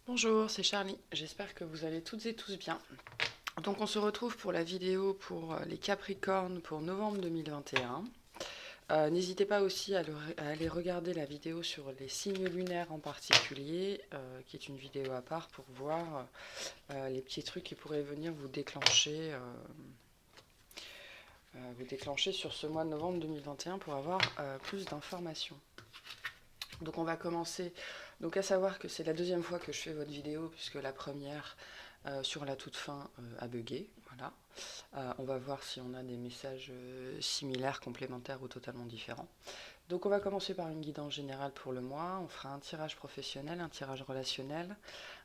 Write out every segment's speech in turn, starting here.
Bonjour, c'est Charlie. J'espère que vous allez toutes et tous bien. Donc on se retrouve pour la vidéo pour les Capricornes pour novembre 2021. N'hésitez pas aussi à aller regarder la vidéo sur les signes lunaires en particulier, qui est une vidéo à part pour voir les petits trucs qui pourraient venir vous déclencher sur ce mois de novembre 2021 pour avoir plus d'informations. Donc on va commencer. Donc à savoir que c'est la deuxième fois que je fais votre vidéo puisque la première sur la toute fin a bugué. Voilà. On va voir si on a des messages similaires, complémentaires ou totalement différents. Donc on va commencer par une guidance générale pour le mois. On fera un tirage professionnel, un tirage relationnel,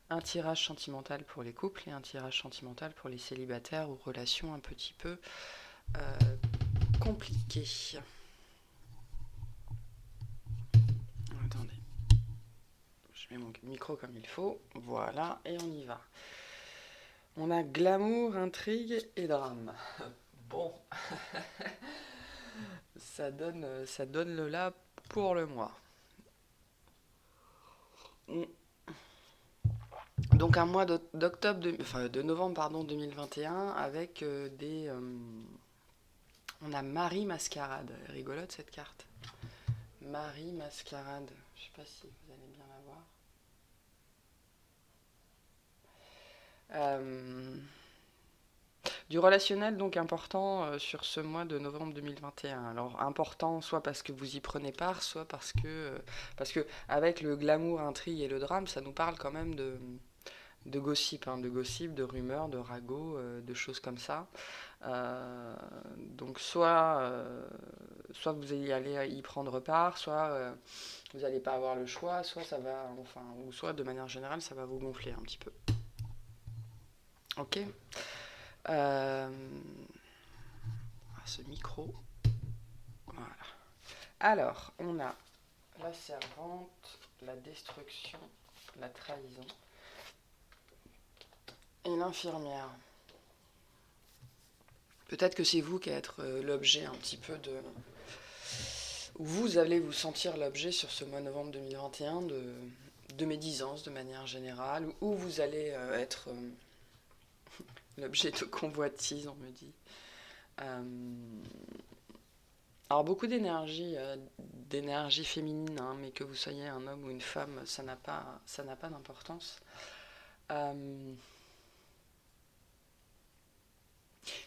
un tirage sentimental pour les couples et un tirage sentimental pour les célibataires ou relations un petit peu euh, compliquées. Attendez, je mets mon micro comme il faut. Voilà, et on y va. On a glamour, intrigue et drame. Bon, ça donne le là pour le mois. Donc un mois de novembre pardon 2021 avec on a Marie Mascarade. Rigolote cette carte. Marie Mascarade. Je sais pas si vous allez bien la voir. Euh, Du relationnel donc important sur ce mois de novembre 2021. Alors important soit parce que vous y prenez part, soit parce que avec le glamour, intrigue et le drame, ça nous parle quand même de gossip, hein, de gossip, de rumeurs, de ragots, de choses comme ça. Donc soit vous allez aller y prendre part, soit vous n'allez pas avoir le choix, soit ça va, enfin, ou soit de manière générale ça va vous gonfler un petit peu. Ok. Euh, Ce micro. Voilà. Alors, on a la servante, la destruction, la trahison et l'infirmière. Peut-être que c'est vous qui allez être l'objet un petit peu de... Vous allez vous sentir l'objet sur ce mois de novembre 2021 de médisance de manière générale, ou vous allez être l'objet de convoitise, on me dit. Euh, alors beaucoup d'énergie féminine, hein, mais que vous soyez un homme ou une femme, ça n'a pas d'importance. Euh,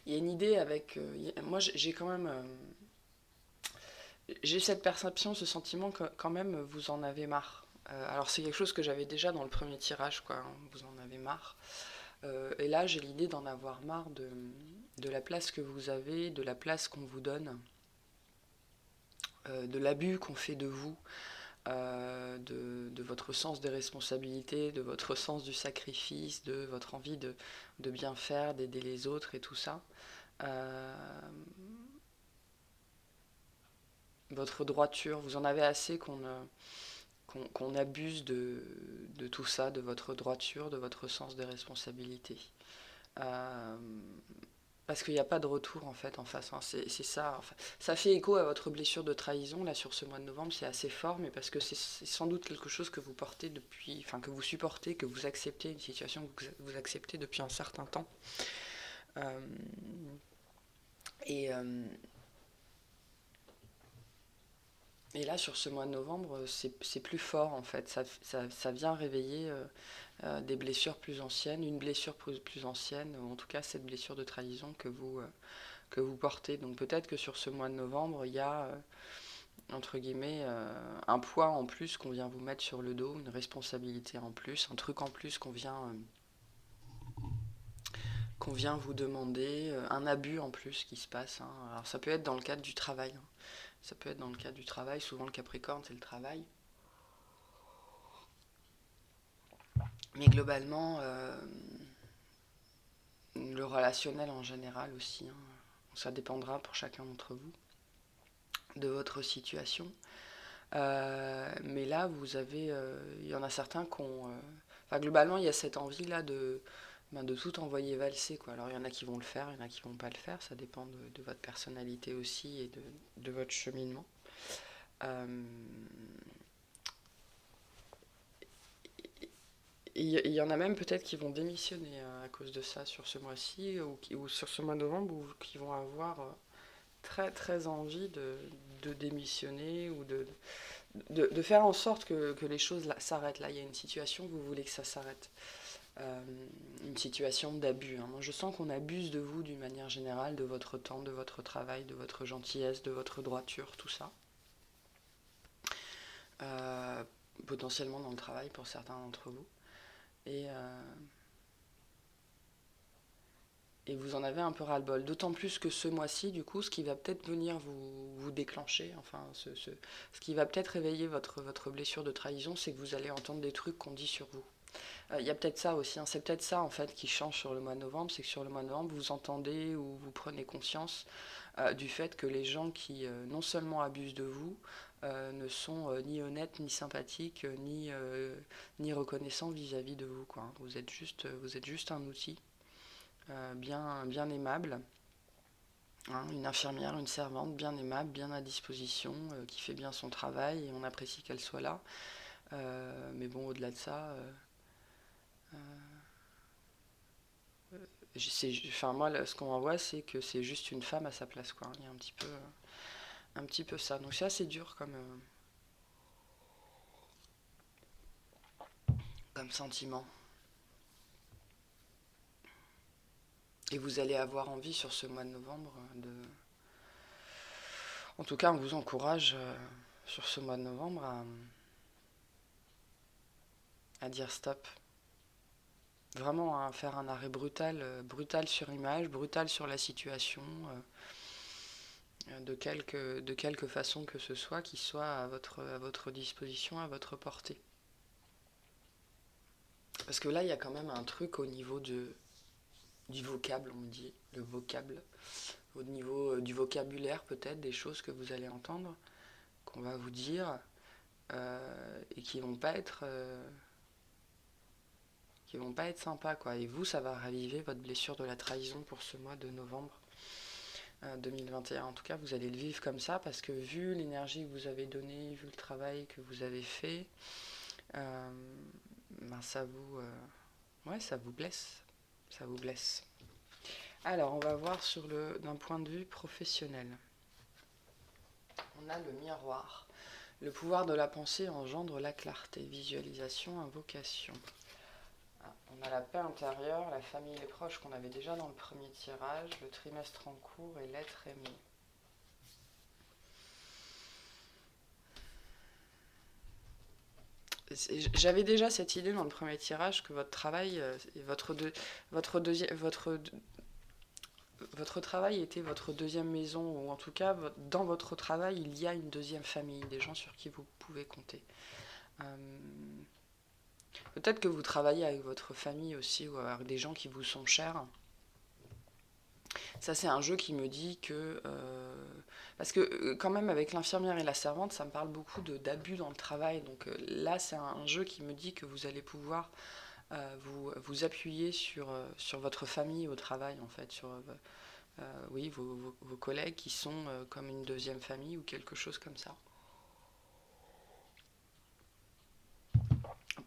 Il y a une idée avec. Moi, j'ai quand même. J'ai cette perception, ce sentiment que quand même vous en avez marre. Alors, c'est quelque chose que j'avais déjà dans le premier tirage, quoi. Hein, vous en avez marre. Et là, j'ai l'idée d'en avoir marre de la place que vous avez, de la place qu'on vous donne, de l'abus qu'on fait de vous, de votre sens des responsabilités, de votre sens du sacrifice, de votre envie de bien faire, d'aider les autres et tout ça. Euh, Votre droiture, vous en avez assez qu'on abuse de tout ça, de votre droiture, de votre sens des responsabilités. Euh, Parce qu'il n'y a pas de retour en fait en face. Hein. C'est ça. Enfin, ça fait écho à votre blessure de trahison là sur ce mois de novembre. C'est assez fort, mais parce que c'est sans doute quelque chose que vous portez depuis, enfin que vous supportez, que vous acceptez, une situation que vous acceptez depuis un certain temps. Euh, et, euh, et là sur ce mois de novembre, c'est plus fort en fait. Ça vient réveiller des blessures plus anciennes, une blessure plus ancienne, ou en tout cas cette blessure de trahison que vous portez. Donc peut-être que sur ce mois de novembre, il y a entre guillemets, un poids en plus qu'on vient vous mettre sur le dos, une responsabilité en plus, un truc en plus qu'on vient vous demander, un abus en plus qui se passe. Hein. Alors ça peut être dans le cadre du travail. Hein. Ça peut être dans le cadre du travail. Souvent le Capricorne, c'est le travail. Mais globalement, le relationnel en général aussi. Hein. Ça dépendra pour chacun d'entre vous de votre situation. Mais là, il y en a certains qui ont... Enfin, globalement, il y a cette envie-là de tout envoyer valser. Quoi. Alors, il y en a qui vont le faire, il y en a qui vont pas le faire. Ça dépend de votre personnalité aussi et de votre cheminement. Euh, il y en a même peut-être qui vont démissionner à cause de ça sur ce mois-ci ou sur ce mois de novembre, ou qui vont avoir très très envie de démissionner ou de faire en sorte que les choses s'arrêtent. Là, il y a une situation, vous voulez que ça s'arrête. Euh, une situation d'abus, hein. Moi, je sens qu'on abuse de vous d'une manière générale, de votre temps, de votre travail, de votre gentillesse, de votre droiture, tout ça. Euh, Potentiellement dans le travail pour certains d'entre vous. Et, euh, et vous en avez un peu ras-le-bol. D'autant plus que ce mois-ci, du coup, ce qui va peut-être venir vous déclencher, enfin, ce qui va peut-être réveiller votre blessure de trahison, c'est que vous allez entendre des trucs qu'on dit sur vous. Il y a peut-être ça aussi, hein. C'est peut-être ça en fait qui change sur le mois de novembre, c'est que sur le mois de novembre, vous entendez ou vous prenez conscience du fait que les gens qui non seulement abusent de vous, ne sont ni honnêtes, ni sympathiques, ni reconnaissants vis-à-vis de vous, quoi. Vous êtes juste un outil bien aimable, hein, une infirmière, une servante bien aimable, bien à disposition, qui fait bien son travail et on apprécie qu'elle soit là. Mais bon, au-delà de ça, enfin moi, ce qu'on en voit, c'est que c'est juste une femme à sa place, quoi. Il y a un petit peu ça. Donc c'est assez dur comme sentiment. Et vous allez avoir envie sur ce mois de novembre En tout cas, on vous encourage sur ce mois de novembre à dire stop. Vraiment à faire un arrêt brutal sur image, brutal sur la situation, de quelque façon que ce soit, qui soit à votre disposition, à votre portée. Parce que là, il y a quand même un truc au niveau du vocable, on me dit, le vocable. Au niveau du vocabulaire, peut-être, des choses que vous allez entendre, qu'on va vous dire, et qui vont pas être sympas, quoi. Et vous, ça va raviver votre blessure de la trahison pour ce mois de novembre 2021. En tout cas, vous allez le vivre comme ça, parce que vu l'énergie que vous avez donnée, vu le travail que vous avez fait, euh, ben ça vous blesse. Ça vous blesse. Alors, on va voir d'un point de vue professionnel. On a le miroir. Le pouvoir de la pensée engendre la clarté. Visualisation, invocation. On a la paix intérieure, la famille et les proches qu'on avait déjà dans le premier tirage, le trimestre en cours et l'être aimé. J'avais déjà cette idée dans le premier tirage que votre travail, votre travail était votre deuxième maison, ou en tout cas, dans votre travail, il y a une deuxième famille, des gens sur qui vous pouvez compter. Euh, Peut-être que vous travaillez avec votre famille aussi, ou avec des gens qui vous sont chers. Ça, c'est un jeu qui me dit que... parce que quand même, avec l'infirmière et la servante, ça me parle beaucoup d'abus dans le travail. Donc là, c'est un jeu qui me dit que vous allez pouvoir vous appuyer sur votre famille au travail, en fait, sur oui, vos collègues qui sont comme une deuxième famille ou quelque chose comme ça.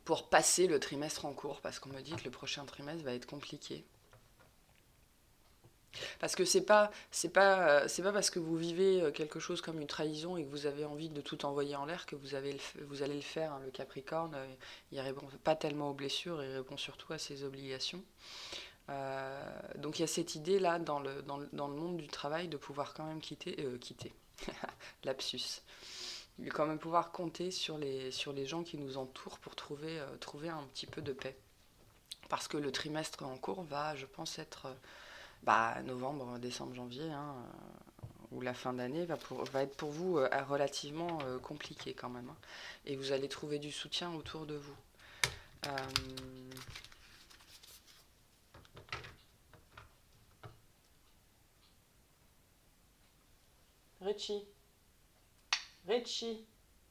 Pour passer le trimestre en cours, parce qu'on me dit que le prochain trimestre va être compliqué. Parce que c'est pas parce que vous vivez quelque chose comme une trahison et que vous avez envie de tout envoyer en l'air que vous allez le faire, hein. Le Capricorne, il répond pas tellement aux blessures, il répond surtout à ses obligations. Donc il y a cette idée là dans le monde du travail de pouvoir quand même quitter lapsus, de quand même pouvoir compter sur les gens qui nous entourent pour trouver un petit peu de paix. Parce que le trimestre en cours va, je pense, être novembre, décembre, janvier, hein, où la fin d'année va être pour vous relativement compliquée quand même, hein. Et vous allez trouver du soutien autour de vous. Euh, Richie,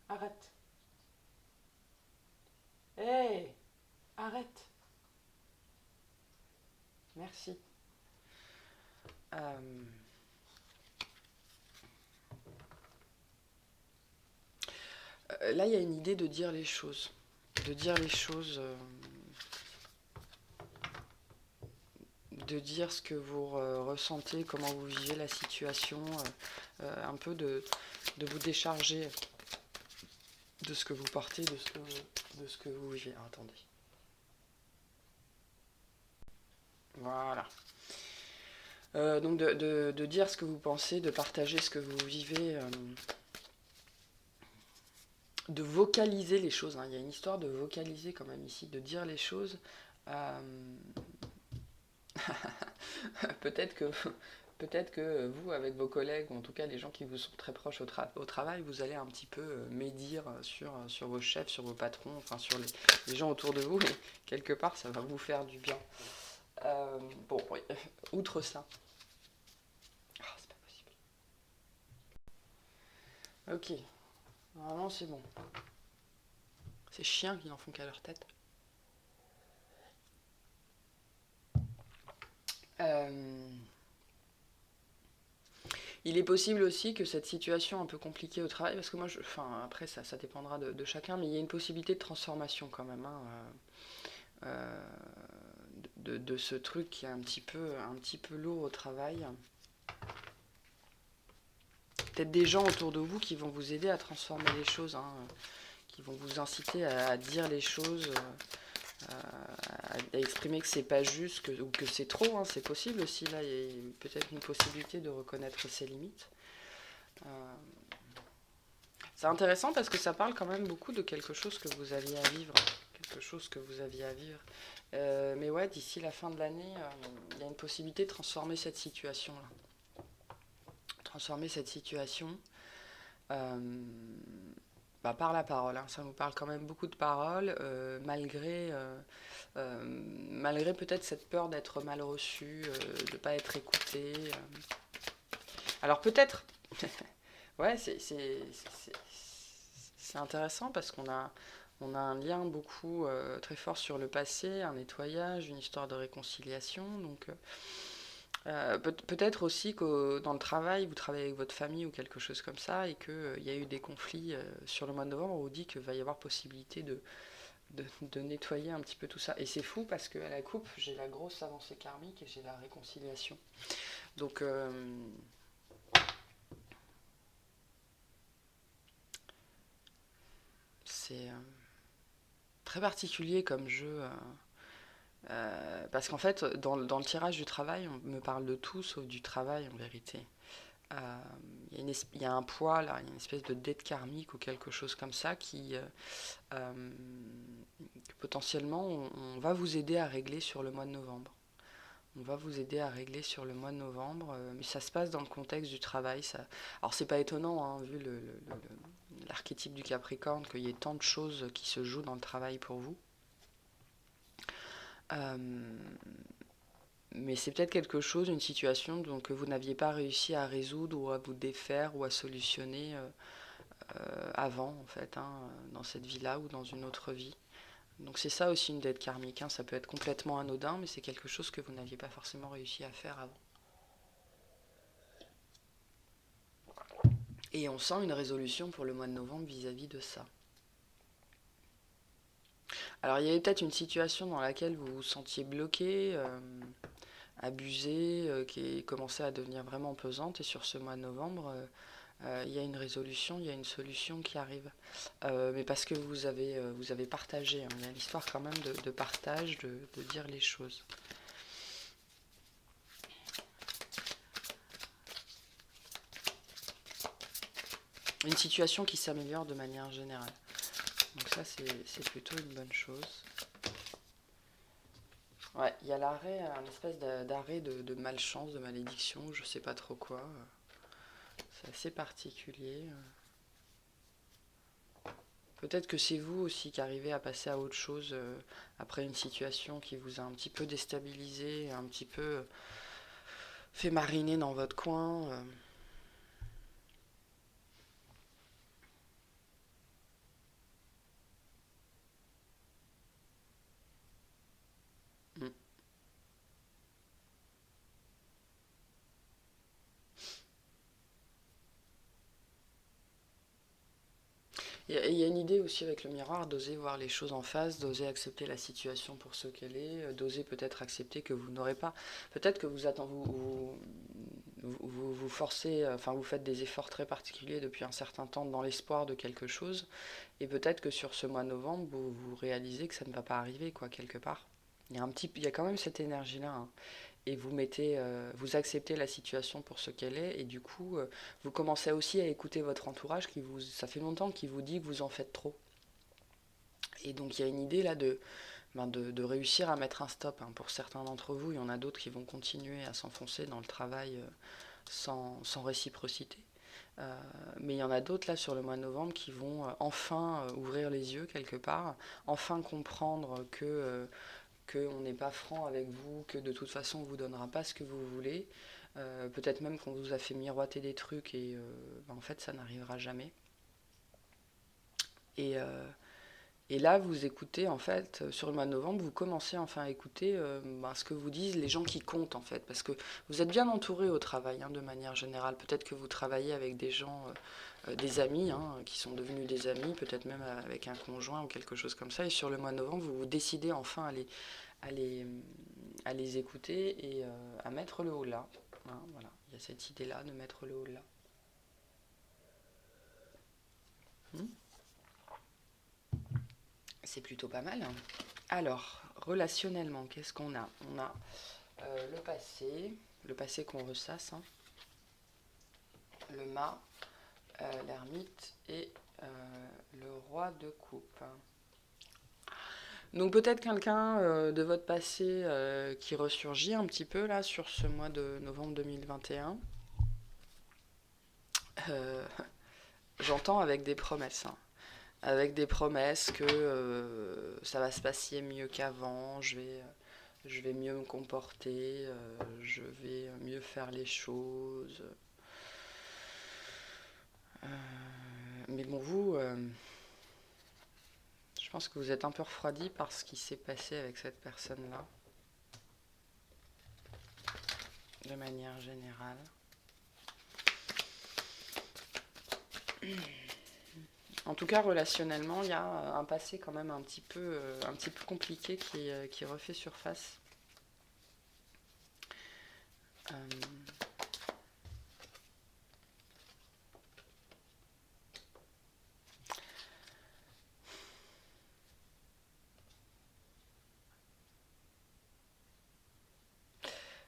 arrête. Hey, arrête. Merci. Là, il y a une idée de dire les choses. De dire les choses de dire ce que vous ressentez, comment vous vivez la situation, un peu de vous décharger de ce que vous portez, de ce que vous vivez. Alors, attendez. Voilà. Donc de dire ce que vous pensez, de partager ce que vous vivez, de vocaliser les choses. Hein. Il y a une histoire de vocaliser quand même ici, de dire les choses. Peut-être que vous, avec vos collègues, ou en tout cas les gens qui vous sont très proches au travail, vous allez un petit peu médire sur vos chefs, sur vos patrons, enfin sur les gens autour de vous, et quelque part ça va vous faire du bien. Bon, oui. Outre ça. Ah, c'est pas possible. Ok, normalement c'est bon. Ces chiens qui n'en font qu'à leur tête. Il est possible aussi que cette situation un peu compliquée au travail, parce que moi, après ça dépendra de chacun, mais il y a une possibilité de transformation quand même, hein, de ce truc qui est un petit peu lourd au travail. Peut-être des gens autour de vous qui vont vous aider à transformer les choses, hein, qui vont vous inciter à dire les choses, à exprimer que c'est pas juste, ou que c'est trop, hein, c'est possible aussi. Là, il y a peut-être une possibilité de reconnaître ses limites. C'est intéressant parce que ça parle quand même beaucoup de quelque chose que vous aviez à vivre. Mais ouais, d'ici la fin de l'année, il y a une possibilité de transformer cette situation-là. Par la parole. Hein. Ça nous parle quand même beaucoup de paroles, malgré peut-être cette peur d'être mal reçu, de ne pas être écouté. Alors peut-être, ouais, c'est intéressant parce qu'on a un lien beaucoup très fort sur le passé, un nettoyage, une histoire de réconciliation. Donc peut-être aussi que dans le travail, vous travaillez avec votre famille ou quelque chose comme ça, et qu'il y a eu des conflits sur le mois de novembre, on vous dit qu'il va y avoir possibilité de nettoyer un petit peu tout ça. Et c'est fou parce qu'à la coupe, j'ai la grosse avancée karmique et j'ai la réconciliation. Donc c'est très particulier comme jeu. Parce qu'en fait, dans le tirage du travail, on me parle de tout sauf du travail en vérité. Il y a un poids là, il y a une espèce de dette karmique ou quelque chose comme ça que potentiellement on va vous aider à régler sur le mois de novembre. Mais ça se passe dans le contexte du travail. Alors c'est pas étonnant, hein, vu l'archétype du Capricorne, qu'il y ait tant de choses qui se jouent dans le travail pour vous. Mais c'est peut-être quelque chose, une situation que vous n'aviez pas réussi à résoudre ou à vous défaire ou à solutionner avant, en fait, hein, dans cette vie-là ou dans une autre vie. Donc c'est ça aussi une dette karmique, hein. Ça peut être complètement anodin, mais c'est quelque chose que vous n'aviez pas forcément réussi à faire avant. Et on sent une résolution pour le mois de novembre vis-à-vis de ça. Alors il y avait peut-être une situation dans laquelle vous vous sentiez bloqué, abusé, qui commençait à devenir vraiment pesante, et sur ce mois de novembre, il y a une résolution, il y a une solution qui arrive. Mais parce que vous avez partagé, hein. Il y a l'histoire quand même de partage, de dire les choses. Une situation qui s'améliore de manière générale. Donc ça, c'est plutôt une bonne chose. Ouais, il y a l'arrêt, un espèce d'arrêt de malchance, de malédiction, je sais pas trop quoi. C'est assez particulier. Peut-être que c'est vous aussi qui arrivez à passer à autre chose après une situation qui vous a un petit peu déstabilisé, un petit peu fait mariner dans votre coin. Il y a une idée aussi avec le miroir, d'oser voir les choses en face, d'oser accepter la situation pour ce qu'elle est, d'oser peut-être accepter que vous n'aurez pas. Peut-être que vous forcez, enfin vous faites des efforts très particuliers depuis un certain temps dans l'espoir de quelque chose, et peut-être que sur ce mois de novembre, vous réalisez que ça ne va pas arriver, quoi, quelque part. Il y a quand même cette énergie-là, hein. Et vous acceptez la situation pour ce qu'elle est, et du coup, vous commencez aussi à écouter votre entourage ça fait longtemps qu'il vous dit que vous en faites trop. Et donc il y a une idée là de réussir à mettre un stop, hein. Pour certains d'entre vous, il y en a d'autres qui vont continuer à s'enfoncer dans le travail sans réciprocité. Mais il y en a d'autres là sur le mois de novembre qui vont enfin ouvrir les yeux quelque part, enfin comprendre qu'on n'est pas franc avec vous, que de toute façon on ne vous donnera pas ce que vous voulez. Peut-être même qu'on vous a fait miroiter des trucs et en fait ça n'arrivera jamais. Et, euh, et là vous écoutez en fait, sur le mois de novembre, vous commencez enfin à écouter ce que vous disent les gens qui comptent en fait. Parce que vous êtes bien entouré au travail, hein, de manière générale. Peut-être que vous travaillez avec des gens, des amis, hein, qui sont devenus des amis, peut-être même avec un conjoint ou quelque chose comme ça. Et sur le mois de novembre, vous vous décidez enfin à les, à les écouter et à mettre le haut là. Hein, voilà, il y a cette idée-là de mettre le haut là. Hmm, c'est plutôt pas mal, hein. Alors, relationnellement, qu'est-ce qu'on a? On a le passé qu'on ressasse, hein, le mât, l'ermite et le roi de coupe. Donc peut-être quelqu'un de votre passé qui ressurgit un petit peu là sur ce mois de novembre 2021. Euh, J'entends avec des promesses, hein. Avec des promesses que ça va se passer mieux qu'avant, je vais mieux me comporter, je vais mieux faire les choses. Euh, mais bon, je pense que vous êtes un peu refroidi par ce qui s'est passé avec cette personne-là, de manière générale. En tout cas, relationnellement, il y a un passé quand même un petit peu compliqué qui refait surface. Euh,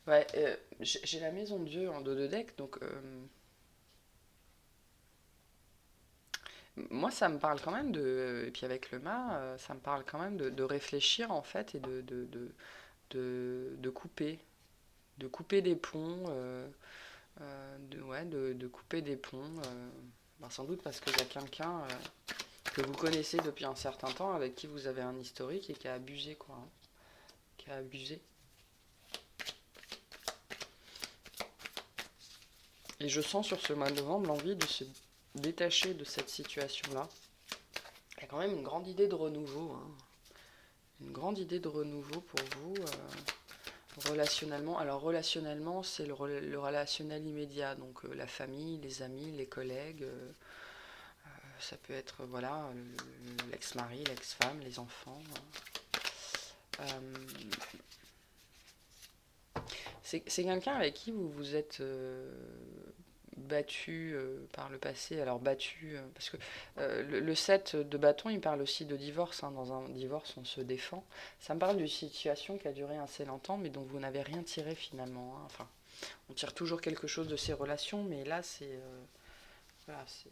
ouais, j'ai la maison de Dieu en dos de deck, donc moi ça me parle quand même et puis avec le mât, ça me parle quand même de réfléchir en fait et de couper. De couper des ponts, de couper des ponts, sans doute parce qu'il y a quelqu'un que vous connaissez depuis un certain temps, avec qui vous avez un historique et qui a abusé, quoi, hein. Qui a abusé. Et je sens sur ce mois de novembre l'envie de se détacher de cette situation-là. Il y a quand même une grande idée de renouveau, hein. Une grande idée de renouveau pour vous, relationnellement. Alors relationnellement, c'est le relationnel immédiat, donc la famille, les amis, les collègues. Ça peut être voilà l'ex-mari, l'ex-femme, les enfants. Euh, c'est quelqu'un avec qui vous vous êtes battu par le passé. Alors battu, parce que le 7 de bâton, il parle aussi de divorce, hein. Dans un divorce, on se défend. Ça me parle d'une situation qui a duré assez longtemps, mais dont vous n'avez rien tiré finalement, hein. Enfin, on tire toujours quelque chose de ces relations, mais là, voilà, c'est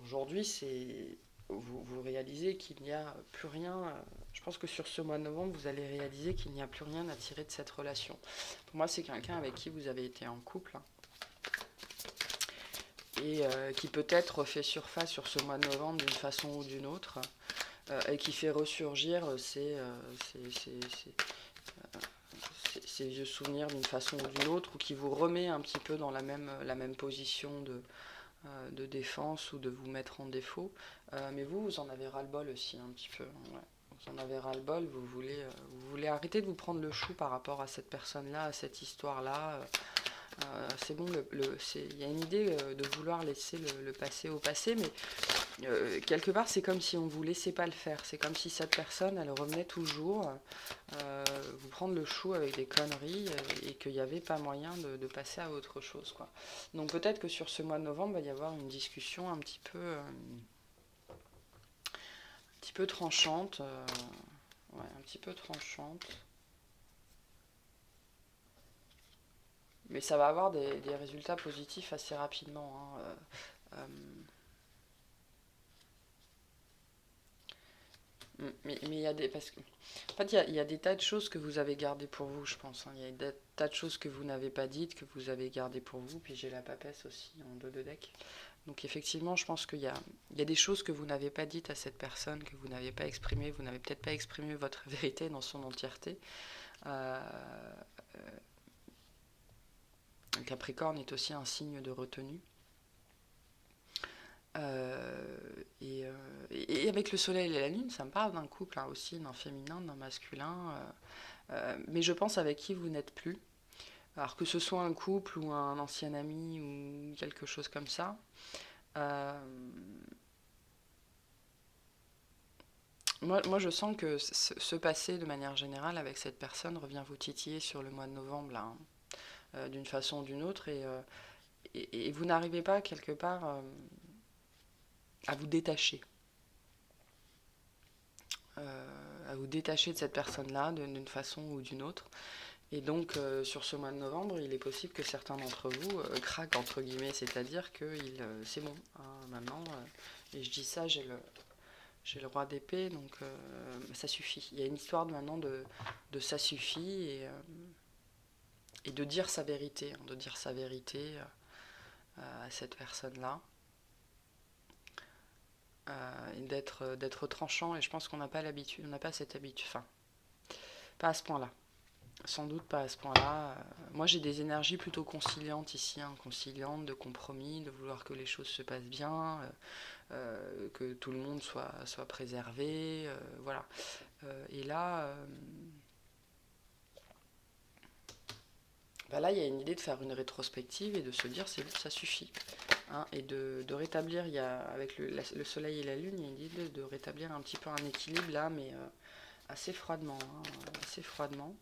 aujourd'hui, vous réalisez qu'il n'y a plus rien. Je pense que sur ce mois de novembre, vous allez réaliser qu'il n'y a plus rien à tirer de cette relation. Pour moi, c'est quelqu'un avec qui vous avez été en couple, hein, et qui peut-être fait surface sur ce mois de novembre d'une façon ou d'une autre, et qui fait ressurgir ces vieux souvenirs d'une façon ou d'une autre, ou qui vous remet un petit peu dans la même position de défense ou de vous mettre en défaut. Mais vous en avez ras-le-bol aussi un petit peu. Ouais. Vous en avez ras-le-bol, vous voulez arrêter de vous prendre le chou par rapport à cette personne-là, à cette histoire-là. C'est bon, il y a une idée de vouloir laisser le passé au passé, mais quelque part, c'est comme si on ne vous laissait pas le faire. C'est comme si cette personne, elle revenait toujours vous prendre le chou avec des conneries et qu'il n'y avait pas moyen de passer à autre chose, quoi. Donc peut-être que sur ce mois de novembre, il va y avoir une discussion un petit peu tranchante. Ouais, un petit peu tranchante. Mais ça va avoir des résultats positifs assez rapidement, hein. Mais il y a des. Parce que, en fait, il y a des tas de choses que vous avez gardées pour vous, je pense, hein. Il y a des tas de choses que vous n'avez pas dites, que vous avez gardées pour vous. Puis j'ai la papesse aussi en dos de deck. Donc effectivement, je pense qu'il y a des choses que vous n'avez pas dites à cette personne, que vous n'avez pas exprimées. Vous n'avez peut-être pas exprimé votre vérité dans son entièreté. Euh, Capricorne est aussi un signe de retenue. Et avec le soleil et la lune, ça me parle d'un couple, hein, aussi, d'un féminin, d'un masculin, mais je pense avec qui vous n'êtes plus. Alors que ce soit un couple ou un ancien ami ou quelque chose comme ça. euh, moi, je sens que ce passé, de manière générale, avec cette personne, revient vous titiller sur le mois de novembre, là, hein, d'une façon ou d'une autre, et vous n'arrivez pas, quelque part, à vous détacher. À vous détacher de cette personne-là d'une façon ou d'une autre. Et donc, sur ce mois de novembre, il est possible que certains d'entre vous craquent, entre guillemets, c'est-à-dire que c'est bon, hein, maintenant, et je dis ça, j'ai le roi d'épée, donc ça suffit. Il y a une histoire maintenant de ça suffit, et de dire sa vérité, hein, de dire sa vérité à cette personne-là, et d'être tranchant, et je pense qu'on n'a pas l'habitude, on n'a pas cette habitude, enfin, pas à ce point-là. Sans doute pas à ce point-là. Moi, j'ai des énergies plutôt conciliantes ici, hein, conciliantes, de compromis, de vouloir que les choses se passent bien, que tout le monde soit préservé, voilà. Et là, bah là, il y a une idée de faire une rétrospective et de se dire, c'est bon, ça suffit. Hein, et de rétablir, avec le soleil et la lune, il y a une idée de rétablir un petit peu un équilibre là, mais assez froidement. Hein, assez froidement.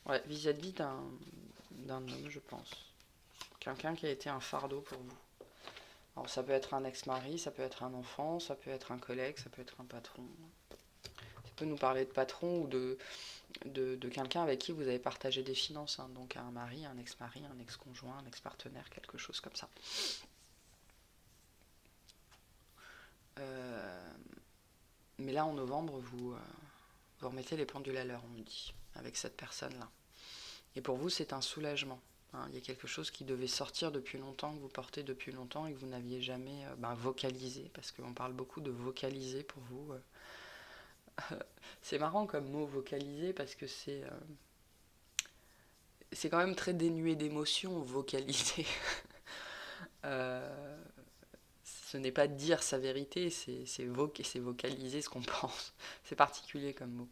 Ouais, vis-à-vis d'un homme, je pense. Quelqu'un qui a été un fardeau pour vous. Alors ça peut être un ex-mari, ça peut être un enfant, ça peut être un collègue, ça peut être un patron. Ça peut nous parler de patron ou de quelqu'un avec qui vous avez partagé des finances, hein. Donc un mari, un ex-conjoint, un ex-partenaire, quelque chose comme ça. Mais là, en novembre, vous remettez les pendules à l'heure, on me dit, avec cette personne-là. Et pour vous, c'est un soulagement. Hein, il y a quelque chose qui devait sortir depuis longtemps, que vous portez depuis longtemps et que vous n'aviez jamais vocalisé, parce qu'on parle beaucoup de vocaliser pour vous. C'est marrant comme mot vocaliser, parce que c'est quand même très dénué d'émotion, vocaliser. euh, Ce n'est pas dire sa vérité, c'est vocaliser ce qu'on pense. C'est particulier comme mot.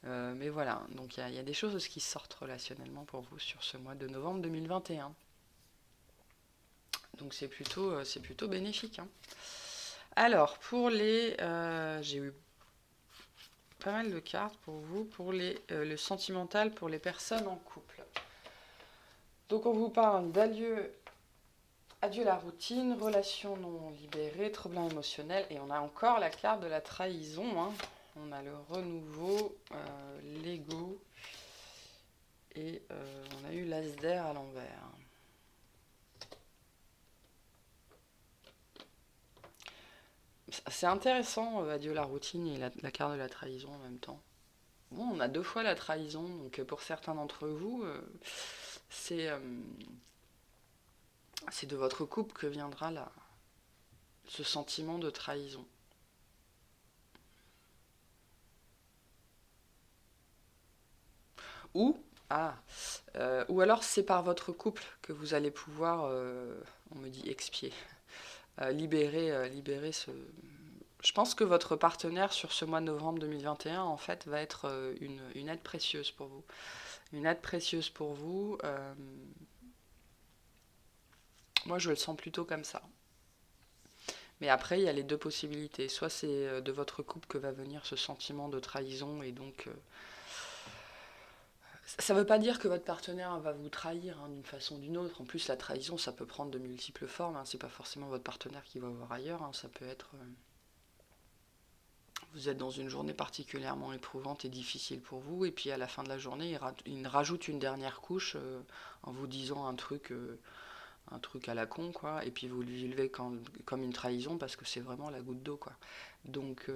Mais voilà, donc il y a des choses qui sortent relationnellement pour vous sur ce mois de novembre 2021. Donc c'est plutôt bénéfique, hein. Alors, pour les... j'ai eu pas mal de cartes pour vous, pour le sentimental, pour les personnes en couple. Donc on vous parle adieu la routine, relation non libérée, troublant émotionnel, et on a encore la carte de la trahison, hein. On a le renouveau, l'ego, et on a eu l'as d'air à l'envers. C'est intéressant, adieu la routine et la carte de la trahison en même temps. Bon, on a deux fois la trahison, donc pour certains d'entre vous, c'est de votre couple que viendra ce sentiment de trahison. Ou, ou alors c'est par votre couple que vous allez pouvoir, on me dit expier, libérer ce... Je pense que votre partenaire sur ce mois de novembre 2021, en fait, va être une aide précieuse pour vous. une aide précieuse pour vous. Moi, je le sens plutôt comme ça. Mais après, il y a les deux possibilités. Soit c'est de votre couple que va venir ce sentiment de trahison, et donc ça ne veut pas dire que votre partenaire va vous trahir d'une façon ou d'une autre. En plus, la trahison, ça peut prendre de multiples formes. C'est pas forcément votre partenaire qui va voir ailleurs. Ça peut être vous êtes dans une journée particulièrement éprouvante et difficile pour vous, et puis à la fin de la journée, il rajoute une dernière couche en vous disant un truc à la con, quoi, et puis vous lui vivez comme une trahison parce que c'est vraiment la goutte d'eau, quoi. Donc,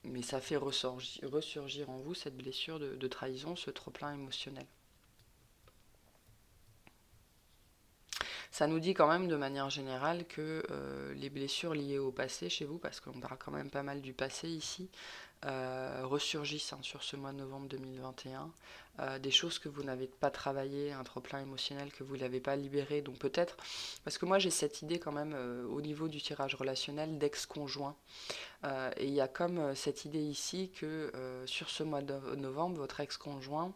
mais ça fait ressurgir en vous cette blessure de trahison, ce trop-plein émotionnel. Ça nous dit quand même de manière générale que les blessures liées au passé chez vous, parce qu'on parle quand même pas mal du passé ici, ressurgissent sur ce mois de novembre 2021. Des choses que vous n'avez pas travaillées, un trop-plein émotionnel que vous n'avez pas libéré. Donc peut-être, parce que moi j'ai cette idée quand même au niveau du tirage relationnel d'ex-conjoint. Et il y a comme cette idée ici que sur ce mois de novembre, votre ex-conjoint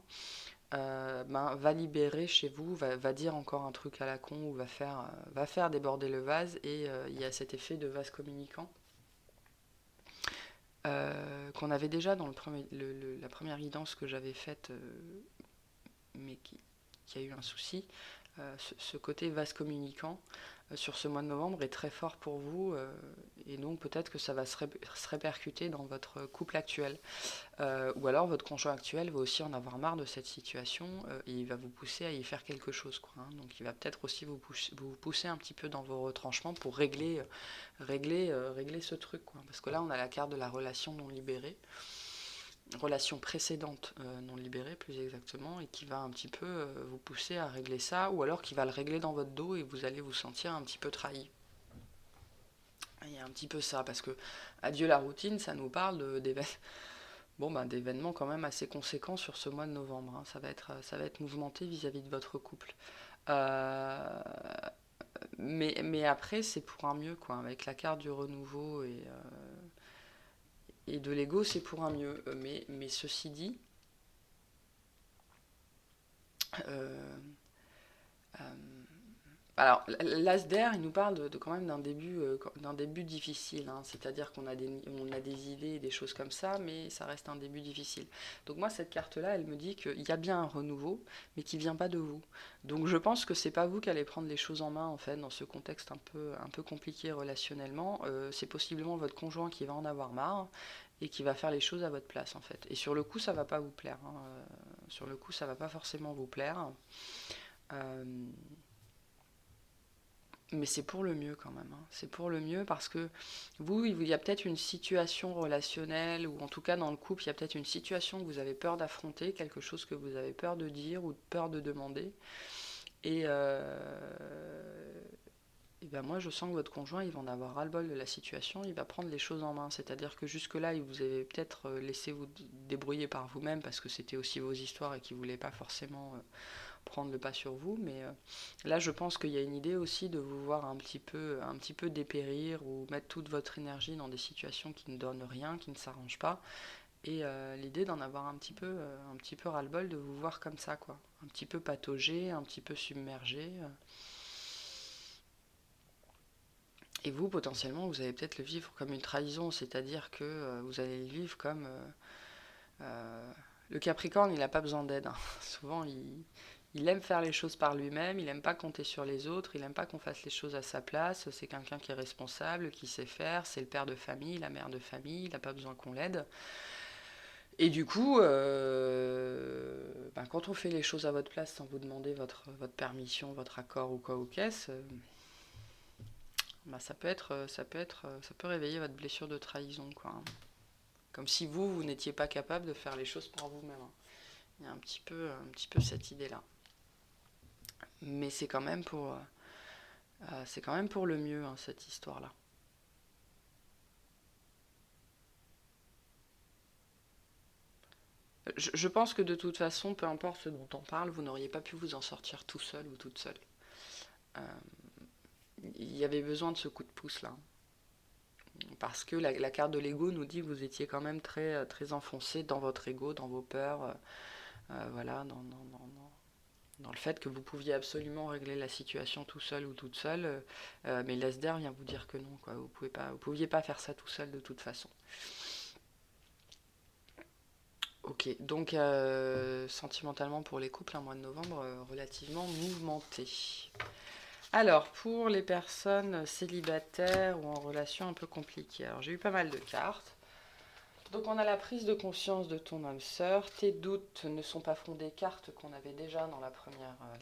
va libérer chez vous, va dire encore un truc à la con ou va faire déborder le vase, et il y a cet effet de vase communicant qu'on avait déjà dans la première guidance que j'avais faite, mais qui a eu un souci. Ce côté vase communicant sur ce mois de novembre est très fort pour vous, et donc peut-être que ça va se répercuter dans votre couple actuel. Ou alors votre conjoint actuel va aussi en avoir marre de cette situation, et il va vous pousser à y faire quelque chose, quoi, hein. Donc il va peut-être aussi vous pousser un petit peu dans vos retranchements pour régler ce truc, quoi. Parce que là on a la carte de la relation non libérée, relation précédente non libérée plus exactement, et qui va un petit peu vous pousser à régler ça, ou alors qui va le régler dans votre dos et vous allez vous sentir un petit peu trahi. Il y a un petit peu ça, parce que adieu la routine, ça nous parle d'événements quand même assez conséquents sur ce mois de novembre, hein. Ça va être mouvementé vis-à-vis de votre couple. Euh, mais après, c'est pour un mieux, quoi. Avec la carte du renouveau et de l'ego, c'est pour un mieux. Mais ceci dit, euh, euh, alors, l'Asder, il nous parle quand même d'un début difficile, hein. C'est-à-dire qu'on a des idées et des choses comme ça, mais ça reste un début difficile. Donc moi, cette carte-là, elle me dit qu'il y a bien un renouveau, mais qui vient pas de vous. Donc je pense que c'est pas vous qui allez prendre les choses en main, en fait, dans ce contexte un peu compliqué relationnellement. C'est possiblement votre conjoint qui va en avoir marre et qui va faire les choses à votre place, en fait. Et sur le coup, ça va pas vous plaire, hein. Sur le coup, ça va pas forcément vous plaire. Euh, Mais c'est pour le mieux quand même, hein. C'est pour le mieux parce que vous, il y a peut-être une situation relationnelle, ou en tout cas dans le couple, il y a peut-être une situation que vous avez peur d'affronter, quelque chose que vous avez peur de dire ou peur de demander. Et ben moi, je sens que votre conjoint, il va en avoir ras-le-bol de la situation, il va prendre les choses en main. C'est-à-dire que jusque-là, il vous avait peut-être laissé vous débrouiller par vous-même parce que c'était aussi vos histoires et qu'il ne voulait pas forcément prendre le pas sur vous, mais là je pense qu'il y a une idée aussi de vous voir un petit peu dépérir ou mettre toute votre énergie dans des situations qui ne donnent rien, qui ne s'arrangent pas, et l'idée d'en avoir un petit peu ras-le-bol de vous voir comme ça, quoi, un petit peu patauger, un petit peu submergé, et vous potentiellement vous allez peut-être le vivre comme une trahison, c'est-à-dire que vous allez le vivre comme le Capricorne, il n'a pas besoin d'aide, hein. Souvent il aime faire les choses par lui-même, il n'aime pas compter sur les autres, il n'aime pas qu'on fasse les choses à sa place. C'est quelqu'un qui est responsable, qui sait faire, c'est le père de famille, la mère de famille, il n'a pas besoin qu'on l'aide. Et du coup, quand on fait les choses à votre place sans vous demander votre permission, votre accord ou quoi ou qu'est-ce, ça peut réveiller votre blessure de trahison, quoi. Comme si vous n'étiez pas capable de faire les choses par vous-même, hein. Il y a un petit peu cette idée-là. Mais c'est quand même pour le mieux, hein, cette histoire-là. Je pense que de toute façon, peu importe ce dont on parle, vous n'auriez pas pu vous en sortir tout seul ou toute seule. Euh, il y avait besoin de ce coup de pouce là. Parce que la carte de l'ego nous dit que vous étiez quand même très, très enfoncé dans votre ego, dans vos peurs, voilà, dans le fait que vous pouviez absolument régler la situation tout seul ou toute seule, mais l'ESDR vient vous dire que non, quoi. Vous pouviez pas faire ça tout seul de toute façon. Ok, donc sentimentalement pour les couples, un mois de novembre relativement mouvementé. Alors, pour les personnes célibataires ou en relation un peu compliquée, alors j'ai eu pas mal de cartes. Donc on a la prise de conscience de ton âme sœur, tes doutes ne sont pas fondés, cartes qu'on avait déjà dans la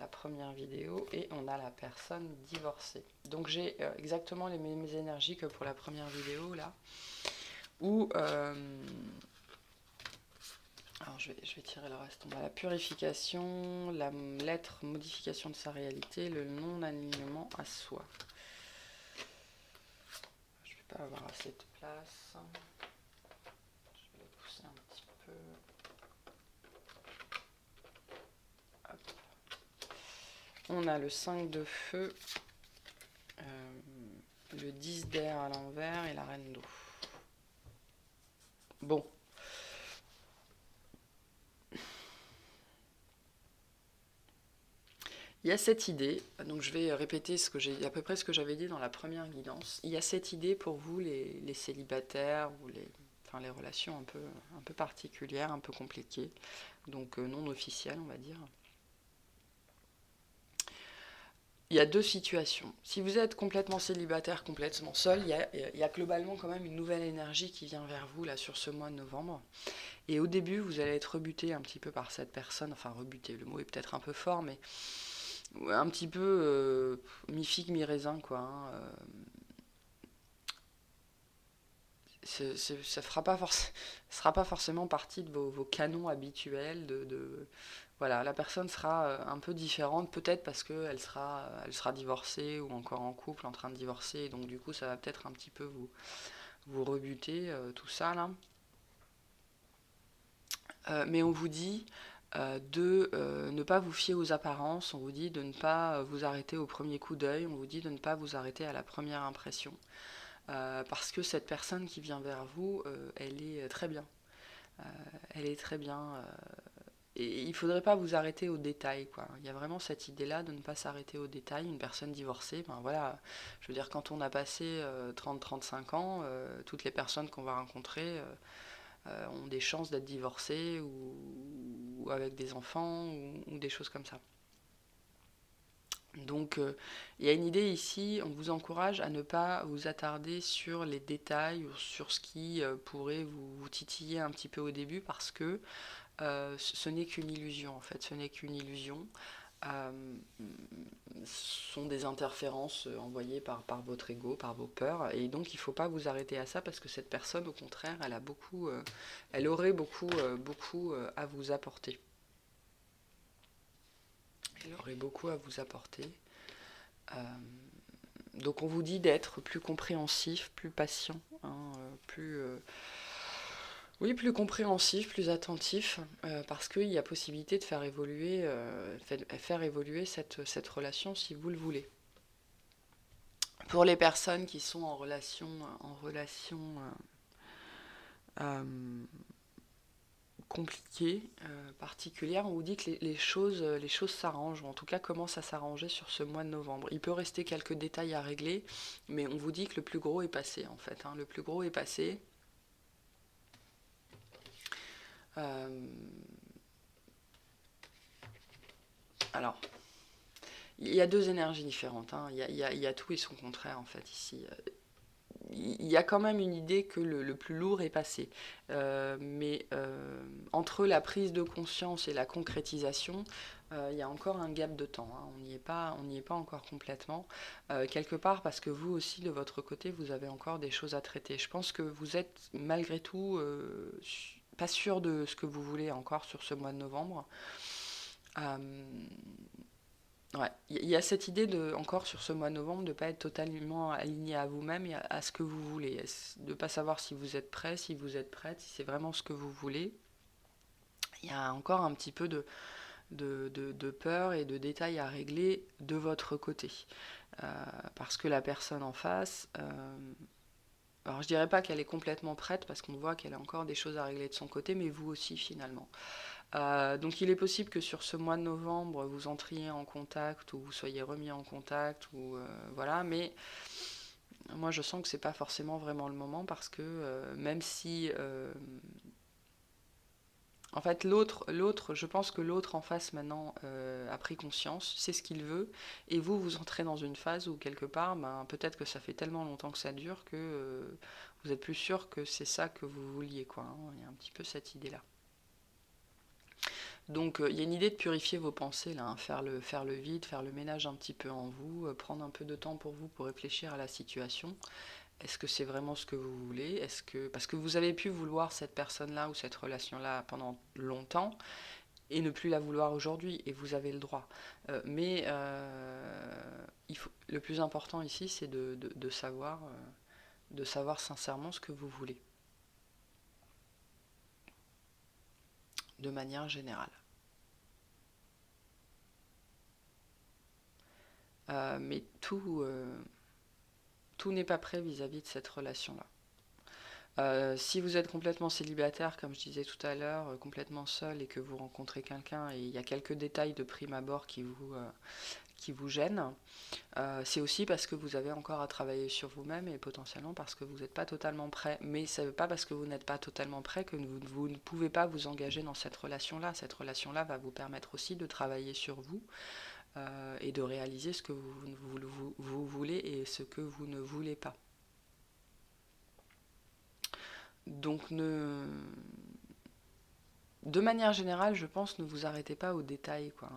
première vidéo, et on a la personne divorcée. Donc j'ai exactement les mêmes énergies que pour la première vidéo là, où alors je vais tirer le reste. On a la purification, la lettre, modification de sa réalité, le non-alignement à soi. Je ne vais pas avoir assez de place. Je vais le pousser un petit peu. Hop. On a le 5 de feu, le 10 d'air à l'envers et la reine d'eau. Bon. Il y a cette idée, donc je vais répéter à peu près ce que j'avais dit dans la première guidance. Il y a cette idée pour vous, les célibataires, ou les relations un peu particulières, un peu compliquées, donc non officielles, on va dire. Il y a deux situations. Si vous êtes complètement célibataire, complètement seul, il y a globalement quand même une nouvelle énergie qui vient vers vous là sur ce mois de novembre. Et au début, vous allez être rebuté un petit peu par cette personne, enfin rebuté, le mot est peut-être un peu fort, mais un petit peu mi-figue, mi-raisin, quoi. Hein. Ça ne sera pas forcément partie de vos canons habituels. Voilà, la personne sera un peu différente, peut-être parce qu'elle elle sera divorcée ou encore en couple, en train de divorcer. Donc du coup, ça va peut-être un petit peu vous rebuter, tout ça, là. Mais on vous dit de ne pas vous fier aux apparences, on vous dit de ne pas vous arrêter au premier coup d'œil, on vous dit de ne pas vous arrêter à la première impression. Parce que cette personne qui vient vers vous, elle est très bien. Elle est très bien. Et il ne faudrait pas vous arrêter aux détails, quoi. Il y a vraiment cette idée-là de ne pas s'arrêter aux détails. Une personne divorcée, ben voilà, je veux dire, quand on a passé 30-35 ans, toutes les personnes qu'on va rencontrer ont des chances d'être divorcées ou avec des enfants ou des choses comme ça. Donc il y a une idée ici, on vous encourage à ne pas vous attarder sur les détails ou sur ce qui pourrait vous titiller un petit peu au début parce que ce n'est qu'une illusion en fait, ce n'est qu'une illusion. Euh, ce sont des interférences envoyées par votre ego, par vos peurs, et donc il ne faut pas vous arrêter à ça parce que cette personne, au contraire, elle aurait beaucoup à vous apporter. Elle aurait beaucoup à vous apporter. Donc on vous dit d'être plus compréhensif, plus patient, hein, plus compréhensif, plus attentif, parce qu'il y a possibilité de faire évoluer cette relation si vous le voulez. Pour les personnes qui sont en relation compliquée, particulière, on vous dit que les choses s'arrangent, ou en tout cas commencent à s'arranger sur ce mois de novembre. Il peut rester quelques détails à régler, mais on vous dit que le plus gros est passé en fait. Hein. Le plus gros est passé. Alors, il y a deux énergies différentes. Hein. Il y a tout et son contraire en fait ici. Il y a quand même une idée que le plus lourd est passé. Mais entre la prise de conscience et la concrétisation, il y a encore un gap de temps. Hein. On n'y est pas encore complètement. Quelque part parce que vous aussi, de votre côté, vous avez encore des choses à traiter. Je pense que vous êtes malgré tout pas sûr de ce que vous voulez encore sur ce mois de novembre. Ouais, il y a cette idée encore sur ce mois de novembre de ne pas être totalement aligné à vous-même et à ce que vous voulez, de ne pas savoir si vous êtes prêt, si vous êtes prête, si c'est vraiment ce que vous voulez. Il y a encore un petit peu de peur et de détails à régler de votre côté. Parce que la personne en face, alors je dirais pas qu'elle est complètement prête parce qu'on voit qu'elle a encore des choses à régler de son côté, mais vous aussi finalement. Donc il est possible que sur ce mois de novembre, vous entriez en contact ou vous soyez remis en contact, ou voilà, mais moi je sens que c'est pas forcément vraiment le moment parce que même si en fait l'autre, je pense que l'autre en face maintenant a pris conscience, c'est ce qu'il veut, et vous entrez dans une phase où quelque part, ben, peut-être que ça fait tellement longtemps que ça dure que vous êtes plus sûr que c'est ça que vous vouliez, quoi. Hein. Il y a un petit peu cette idée-là. Donc il y a une idée de purifier vos pensées, là, hein, faire le vide, faire le ménage un petit peu en vous, prendre un peu de temps pour vous pour réfléchir à la situation. Est-ce que c'est vraiment ce que vous voulez? Parce que vous avez pu vouloir cette personne-là ou cette relation-là pendant longtemps et ne plus la vouloir aujourd'hui, et vous avez le droit. Mais le plus important ici, c'est de savoir sincèrement ce que vous voulez, de manière générale. Mais tout n'est pas prêt vis-à-vis de cette relation-là. Si vous êtes complètement célibataire, comme je disais tout à l'heure, complètement seul, et que vous rencontrez quelqu'un et il y a quelques détails de prime abord qui vous gênent, c'est aussi parce que vous avez encore à travailler sur vous-même et potentiellement parce que vous n'êtes pas totalement prêt. Mais ça ne veut pas parce que vous n'êtes pas totalement prêt que vous ne pouvez pas vous engager dans cette relation-là. Cette relation-là va vous permettre aussi de travailler sur vous et de réaliser ce que vous voulez et ce que vous ne voulez pas. Donc de manière générale, je pense, ne vous arrêtez pas aux détails, quoi.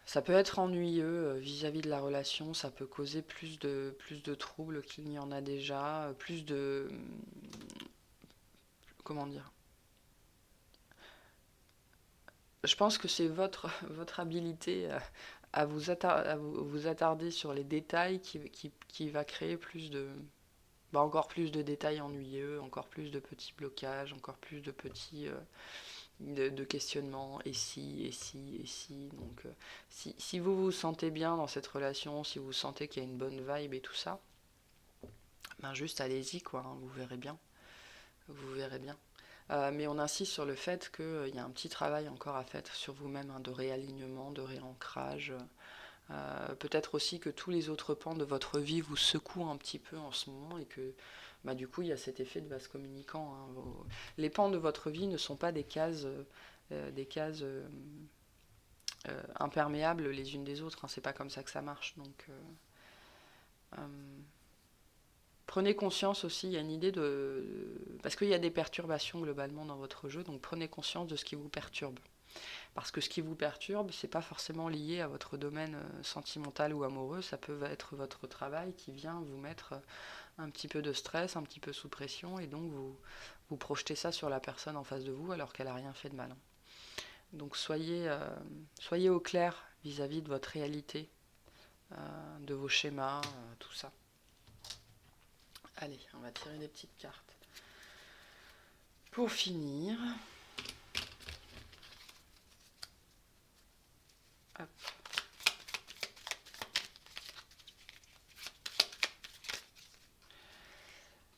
Ça peut être ennuyeux vis-à-vis de la relation, ça peut causer plus de troubles qu'il n'y en a déjà, plus de... Comment dire? Je pense que c'est votre habilité à vous attarder sur les détails qui va créer encore plus de détails ennuyeux, encore plus de petits blocages, encore plus de petits de questionnements, et si, et si, et si. Donc si vous vous sentez bien dans cette relation, si vous sentez qu'il y a une bonne vibe et tout ça, ben juste allez-y, quoi, hein, vous verrez bien. Vous verrez bien. Mais on insiste sur le fait qu'il y a un petit travail encore à faire sur vous-même, hein, de réalignement, de réancrage. Peut-être aussi que tous les autres pans de votre vie vous secouent un petit peu en ce moment et que bah, du coup il y a cet effet de vase communicant. Hein. Les pans de votre vie ne sont pas des cases, imperméables les unes des autres. Hein. C'est pas comme ça que ça marche. Donc euh, prenez conscience aussi, il y a une idée de... Parce qu'il y a des perturbations globalement dans votre jeu, donc prenez conscience de ce qui vous perturbe. Parce que ce qui vous perturbe, c'est pas forcément lié à votre domaine sentimental ou amoureux, ça peut être votre travail qui vient vous mettre un petit peu de stress, un petit peu sous pression, et donc vous projetez ça sur la personne en face de vous alors qu'elle a rien fait de mal. Donc soyez au clair vis-à-vis de votre réalité, de vos schémas, tout ça. Allez, on va tirer des petites cartes. Pour finir, hop.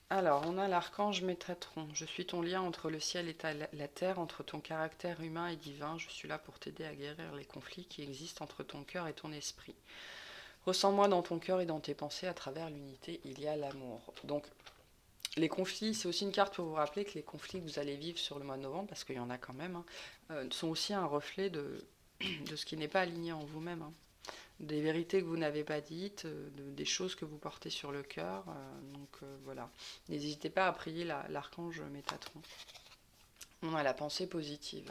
Alors, on a l'archange Métatron. Je suis ton lien entre le ciel et la terre, entre ton caractère humain et divin. Je suis là pour t'aider à guérir les conflits qui existent entre ton cœur et ton esprit. Ressens-moi dans ton cœur et dans tes pensées, à travers l'unité, il y a l'amour. Donc, les conflits, c'est aussi une carte pour vous rappeler que les conflits que vous allez vivre sur le mois de novembre, parce qu'il y en a quand même, hein, sont aussi un reflet de ce qui n'est pas aligné en vous-même. Hein. Des vérités que vous n'avez pas dites, des choses que vous portez sur le cœur. Voilà. N'hésitez pas à prier l'archange Métatron. On a la pensée positive.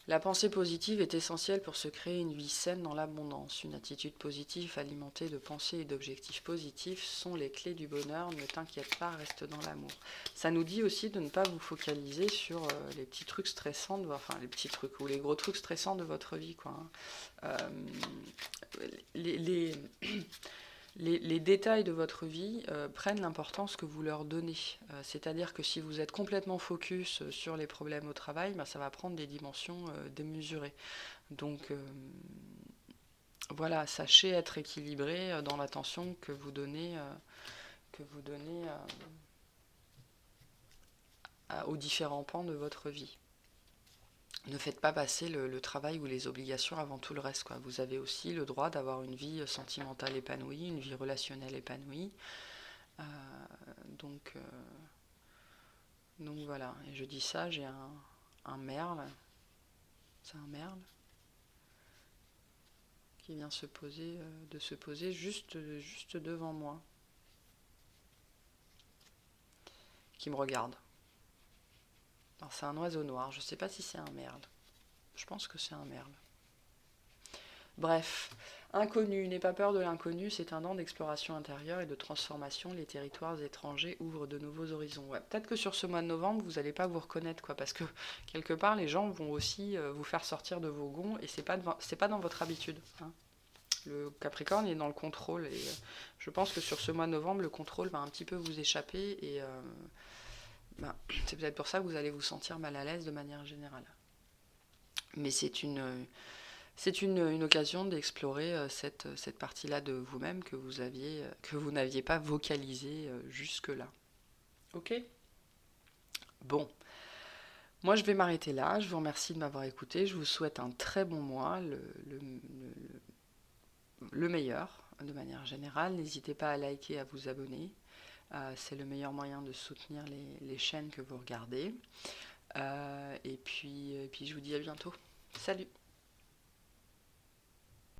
La pensée positive est essentielle pour se créer une vie saine dans l'abondance. Une attitude positive alimentée de pensées et d'objectifs positifs sont les clés du bonheur. Ne t'inquiète pas, reste dans l'amour. Ça nous dit aussi de ne pas vous focaliser sur les petits trucs stressants, enfin les petits trucs ou les gros trucs stressants de votre vie, quoi. Les détails de votre vie prennent l'importance que vous leur donnez. C'est-à-dire que si vous êtes complètement focus sur les problèmes au travail, ben, ça va prendre des dimensions démesurées. Donc voilà, sachez être équilibré dans l'attention que vous donnez aux différents pans de votre vie. Ne faites pas passer le travail ou les obligations avant tout le reste, quoi. Vous avez aussi le droit d'avoir une vie sentimentale épanouie, une vie relationnelle épanouie. Euh, donc, euh, donc voilà, et je dis ça, j'ai un merle, c'est un merle, qui vient de se poser juste devant moi, qui me regarde. Alors c'est un oiseau noir, je ne sais pas si c'est un merle. Je pense que c'est un merle. Bref, inconnu, n'aie pas peur de l'inconnu, c'est un an d'exploration intérieure et de transformation. Les territoires étrangers ouvrent de nouveaux horizons. Ouais, peut-être que sur ce mois de novembre, vous n'allez pas vous reconnaître, quoi, parce que quelque part, les gens vont aussi vous faire sortir de vos gonds, et c'est pas dans votre habitude. Hein. Le Capricorne est dans le contrôle, et je pense que sur ce mois de novembre, le contrôle va un petit peu vous échapper, et c'est peut-être pour ça que vous allez vous sentir mal à l'aise de manière générale. Mais c'est une occasion d'explorer cette partie-là de vous-même que vous n'aviez pas vocalisée jusque-là. Ok ? Bon. Moi, je vais m'arrêter là. Je vous remercie de m'avoir écouté. Je vous souhaite un très bon mois, le meilleur de manière générale. N'hésitez pas à liker, à vous abonner. C'est le meilleur moyen de soutenir les chaînes que vous regardez. Et puis, je vous dis à bientôt. Salut!